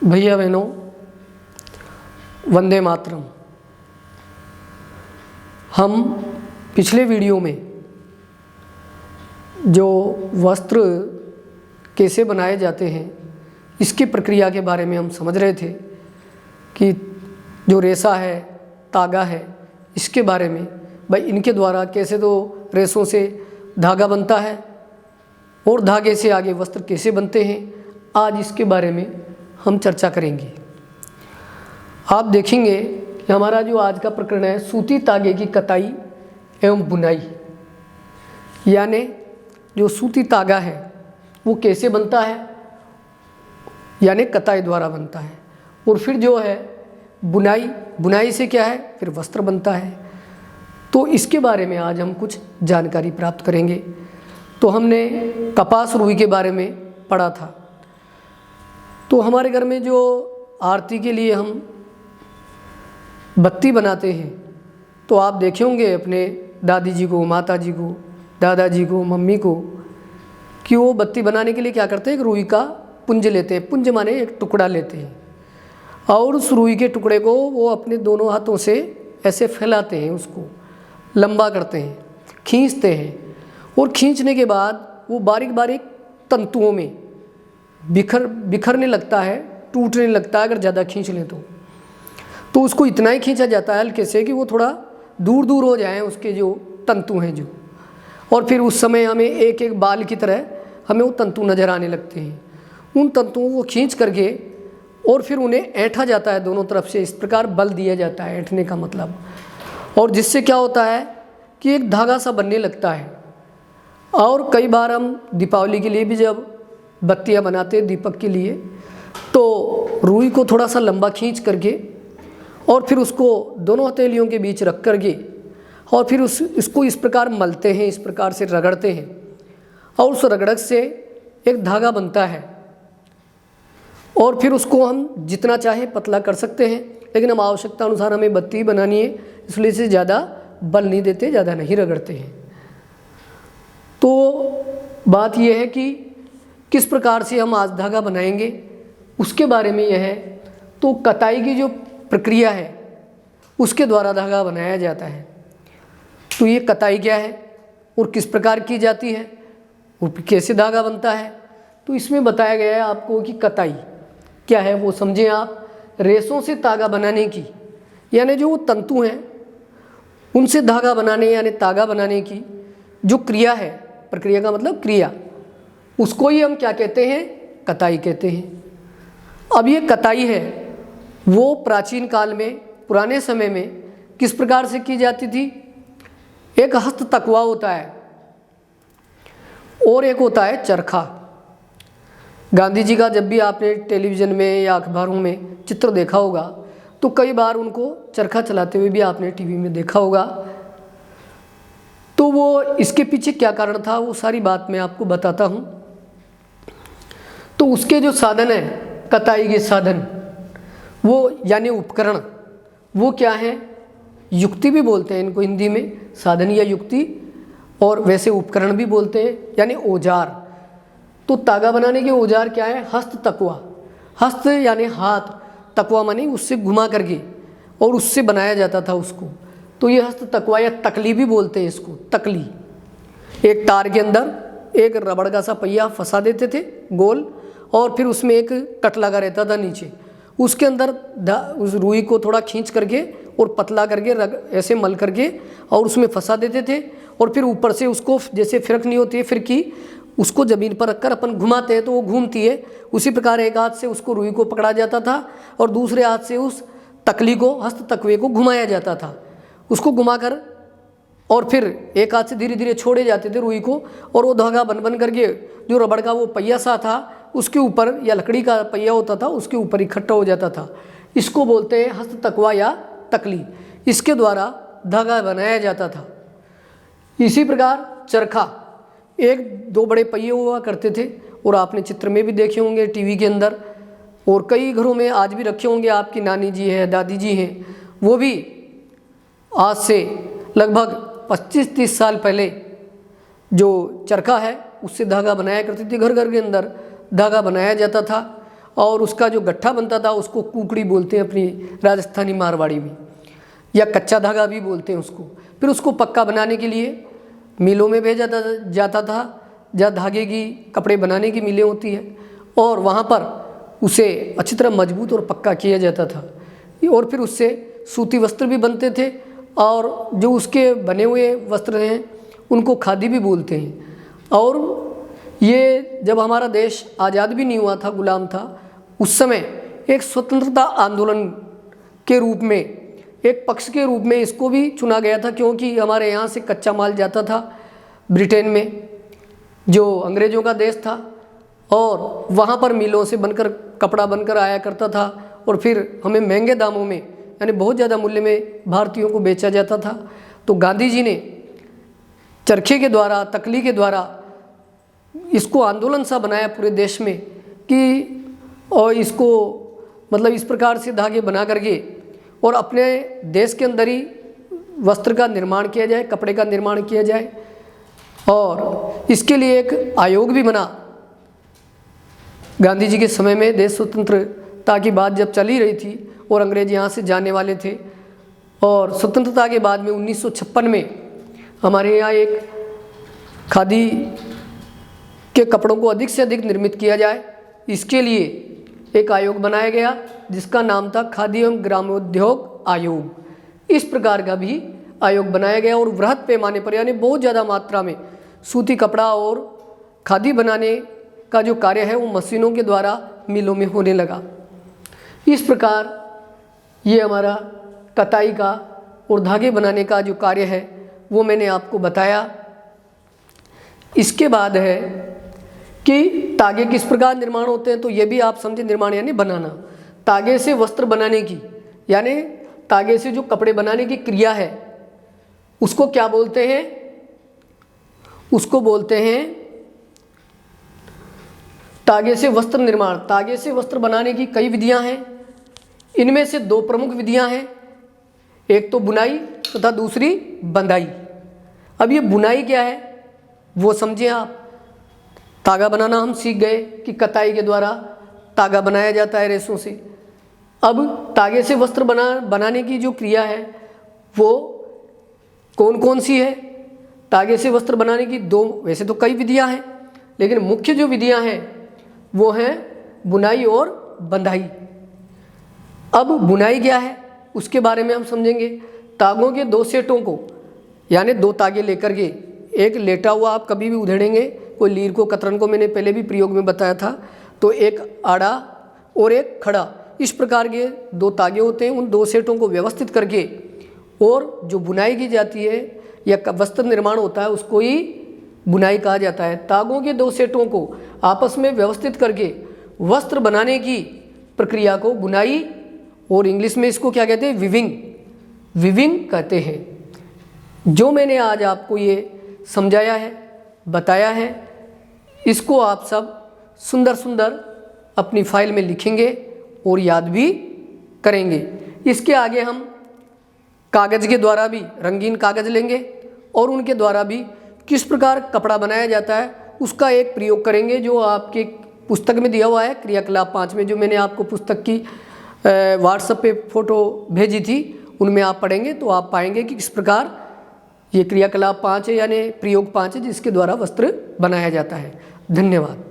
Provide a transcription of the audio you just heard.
भैया बहनों, वंदे मातरम। हम पिछले वीडियो में जो वस्त्र कैसे बनाए जाते हैं इसकी प्रक्रिया के बारे में हम समझ रहे थे कि जो रेशा है, तागा है, इसके बारे में भाई इनके द्वारा कैसे तो रेशों से धागा बनता है और धागे से आगे वस्त्र कैसे बनते हैं। आज इसके बारे में हम चर्चा करेंगे। आप देखेंगे कि हमारा जो आज का प्रकरण है सूती तागे की कताई एवं बुनाई, यानी जो सूती तागा है वो कैसे बनता है, यानी कताई द्वारा बनता है। और फिर जो है बुनाई, बुनाई से क्या है फिर वस्त्र बनता है। तो इसके बारे में आज हम कुछ जानकारी प्राप्त करेंगे। तो हमने कपास रुई के बारे में पढ़ा था। तो हमारे घर में जो आरती के लिए हम बत्ती बनाते हैं तो आप देखे होंगे अपने दादी जी को, माता जी को, दादाजी को, मम्मी को कि वो बत्ती बनाने के लिए क्या करते हैं, एक रुई का पुंज लेते हैं। पुंज माने एक टुकड़ा लेते हैं और उस रुई के टुकड़े को वो अपने दोनों हाथों से ऐसे फैलाते हैं, उसको लंबा करते हैं, खींचते हैं और खींचने के बाद वो बारीक बारीक तंतुओं में बिखरने लगता है, टूटने लगता है अगर ज़्यादा खींच लें तो उसको इतना ही खींचा जाता है हल्के से कि वो थोड़ा दूर दूर हो जाए उसके जो तंतु हैं जो। और फिर उस समय हमें एक एक बाल की तरह हमें वो तंतु नज़र आने लगते हैं। उन तंतुओं को खींच करके और फिर उन्हें ऐंठा जाता है दोनों तरफ से, इस प्रकार बल दिया जाता है ऐंठने का मतलब। और जिससे क्या होता है कि एक धागा सा बनने लगता है। और कई बार हम दीपावली के लिए भी जब बत्तियां बनाते हैं दीपक के लिए, तो रुई को थोड़ा सा लंबा खींच करके और फिर उसको दोनों हथेलियों के बीच रख करके और फिर इसको इस प्रकार मलते हैं, इस प्रकार से रगड़ते हैं और उस रगड़क से एक धागा बनता है। और फिर उसको हम जितना चाहे पतला कर सकते हैं, लेकिन हम आवश्यकता अनुसार हमें बत्ती बनानी है इसलिए से ज़्यादा बल नहीं देते, ज़्यादा नहीं रगड़ते हैं। तो बात यह है कि किस प्रकार से हम आज धागा बनाएंगे उसके बारे में यह है। तो कताई की जो प्रक्रिया है उसके द्वारा धागा बनाया जाता है। तो ये कताई क्या है और किस प्रकार की जाती है और कैसे धागा बनता है, तो इसमें बताया गया है आपको कि कताई क्या है वो समझें आप। रेशों से तागा बनाने की, यानी जो वो तंतु हैं उनसे धागा बनाने यानी तागा बनाने की जो क्रिया है, प्रक्रिया का मतलब क्रिया, उसको ही हम क्या कहते हैं, कताई कहते हैं। अब ये कताई है वो प्राचीन काल में, पुराने समय में किस प्रकार से की जाती थी। एक हस्त तकवा होता है और एक होता है चरखा। गांधी जी का जब भी आपने टेलीविज़न में या अखबारों में चित्र देखा होगा तो कई बार उनको चरखा चलाते हुए भी आपने टीवी में देखा होगा। तो वो इसके पीछे क्या कारण था वो सारी बात मैं आपको बताता हूँ। तो उसके जो साधन है, कताई के साधन, वो यानी उपकरण, वो क्या है, युक्ति भी बोलते हैं इनको हिंदी में, साधन या युक्ति, और वैसे उपकरण भी बोलते हैं यानी औजार। तो तागा बनाने के औजार क्या है, हस्त तकवा। हस्त यानी हाथ, तकवा माने उससे घुमा करके और उससे बनाया जाता था उसको। तो ये हस्त तकवा या तकली भी बोलते हैं इसको, तकली। एक तार के अंदर एक रबड़ का सा पहिया फंसा देते थे गोल, और फिर उसमें एक कट लगा रहता था नीचे, उसके अंदर उस रुई को थोड़ा खींच करके और पतला करके ऐसे मल करके और उसमें फंसा देते थे। और फिर ऊपर से उसको जैसे फिरकनी होती है फिरकी, उसको ज़मीन पर रखकर अपन घुमाते हैं तो वो घूमती है। उसी प्रकार एक हाथ से उसको रुई को पकड़ा जाता था और दूसरे हाथ से उस तकली को, हस्त तकवे को घुमाया जाता था। उसको घुमाकर और फिर एक हाथ से धीरे धीरे छोड़े जाते थे रुई को, और वो धागा बन बन करके जो रबड़ का वो पहिया सा था उसके ऊपर, या लकड़ी का पहिया होता था उसके ऊपर इकट्ठा हो जाता था। इसको बोलते हैं हस्त तकवा या तकली। इसके द्वारा धागा बनाया जाता था। इसी प्रकार चरखा, एक दो बड़े पहिए हुआ करते थे और आपने चित्र में भी देखे होंगे टीवी के अंदर, और कई घरों में आज भी रखे होंगे। आपकी नानी जी है, दादी जी हैं, वो भी आज से लगभग 25-30 साल पहले जो चरखा है उससे धागा बनाया करती थी। घर घर के अंदर धागा बनाया जाता था और उसका जो गट्ठा बनता था उसको कुकड़ी बोलते हैं अपनी राजस्थानी मारवाड़ी में, या कच्चा धागा भी बोलते हैं उसको। फिर उसको पक्का बनाने के लिए मिलों में भेजा जाता था, जहाँ धागे की कपड़े बनाने की मिलें होती है, और वहाँ पर उसे अच्छी तरह मजबूत और पक्का किया जाता था, और फिर उससे सूती वस्त्र भी बनते थे, और जो उसके बने हुए वस्त्र हैं उनको खादी भी बोलते हैं। और ये जब हमारा देश आज़ाद भी नहीं हुआ था, गुलाम था, उस समय एक स्वतंत्रता आंदोलन के रूप में, एक पक्ष के रूप में इसको भी चुना गया था, क्योंकि हमारे यहाँ से कच्चा माल जाता था ब्रिटेन में, जो अंग्रेज़ों का देश था, और वहाँ पर मिलों से बनकर कपड़ा बनकर आया करता था, और फिर हमें महंगे दामों में, यानी बहुत ज़्यादा मूल्य में भारतीयों को बेचा जाता था। तो गांधी जी ने चरखे के द्वारा, तकली के द्वारा इसको आंदोलन सा बनाया पूरे देश में कि, और इसको मतलब इस प्रकार से धागे बना करके और अपने देश के अंदर ही वस्त्र का निर्माण किया जाए, कपड़े का निर्माण किया जाए। और इसके लिए एक आयोग भी बना गांधी जी के समय में। देश स्वतंत्रता की बात जब चली रही थी और अंग्रेज यहाँ से जाने वाले थे, और स्वतंत्रता के बाद में 1956 में हमारे यहाँ एक खादी के कपड़ों को अधिक से अधिक निर्मित किया जाए, इसके लिए एक आयोग बनाया गया जिसका नाम था खादी एवं ग्रामोद्योग आयोग। इस प्रकार का भी आयोग बनाया गया, और वृहद पैमाने पर, यानी बहुत ज़्यादा मात्रा में सूती कपड़ा और खादी बनाने का जो कार्य है वो मशीनों के द्वारा मिलों में होने लगा। इस प्रकार ये हमारा कताई का और धागे बनाने का जो कार्य है वो मैंने आपको बताया। इसके बाद है कि तागे किस प्रकार निर्माण होते हैं, तो ये भी आप समझे, निर्माण यानी बनाना। तागे से वस्त्र बनाने की, यानी तागे से जो कपड़े बनाने की क्रिया है उसको क्या बोलते हैं, उसको बोलते हैं तागे से वस्त्र निर्माण। तागे से वस्त्र बनाने की कई विधियां हैं, इनमें से दो प्रमुख विधियां हैं, एक तो बुनाई तथा दूसरी बंधाई। अब ये बुनाई क्या है वो समझिए आप। तागा बनाना हम सीख गए कि कताई के द्वारा तागा बनाया जाता है रेशों से। अब तागे से वस्त्र बनाने की जो क्रिया है वो कौन कौन सी है। तागे से वस्त्र बनाने की दो, वैसे तो कई विधियां हैं, लेकिन मुख्य जो विधियां हैं वो हैं बुनाई और बंधाई। अब बुनाई क्या है उसके बारे में हम समझेंगे। तागों के दो सेटों को, यानी दो तागे लेकर के, एक लेटा हुआ आप कभी भी उधेड़ेंगे, कोई लीर को कतरन को मैंने पहले भी प्रयोग में बताया था, तो एक आड़ा और एक खड़ा, इस प्रकार के दो तागे होते हैं। उन दो सेटों को व्यवस्थित करके और जो बुनाई की जाती है या वस्त्र निर्माण होता है उसको ही बुनाई कहा जाता है। तागों के दो सेटों को आपस में व्यवस्थित करके वस्त्र बनाने की प्रक्रिया को बुनाई, और इंग्लिश में इसको क्या कहते हैं, विविंग कहते हैं। जो मैंने आज आपको ये समझाया है, बताया है, इसको आप सब सुंदर सुंदर अपनी फाइल में लिखेंगे और याद भी करेंगे। इसके आगे हम कागज़ के द्वारा भी, रंगीन कागज़ लेंगे और उनके द्वारा भी किस प्रकार कपड़ा बनाया जाता है उसका एक प्रयोग करेंगे, जो आपके पुस्तक में दिया हुआ है क्रियाकलाप 5 में, जो मैंने आपको पुस्तक की व्हाट्सएप पे फ़ोटो भेजी थी, उनमें आप पढ़ेंगे तो आप पाएंगे कि किस प्रकार ये क्रियाकलाप 5 है, यानी प्रयोग 5 है जिसके द्वारा वस्त्र बनाया जाता है। धन्यवाद।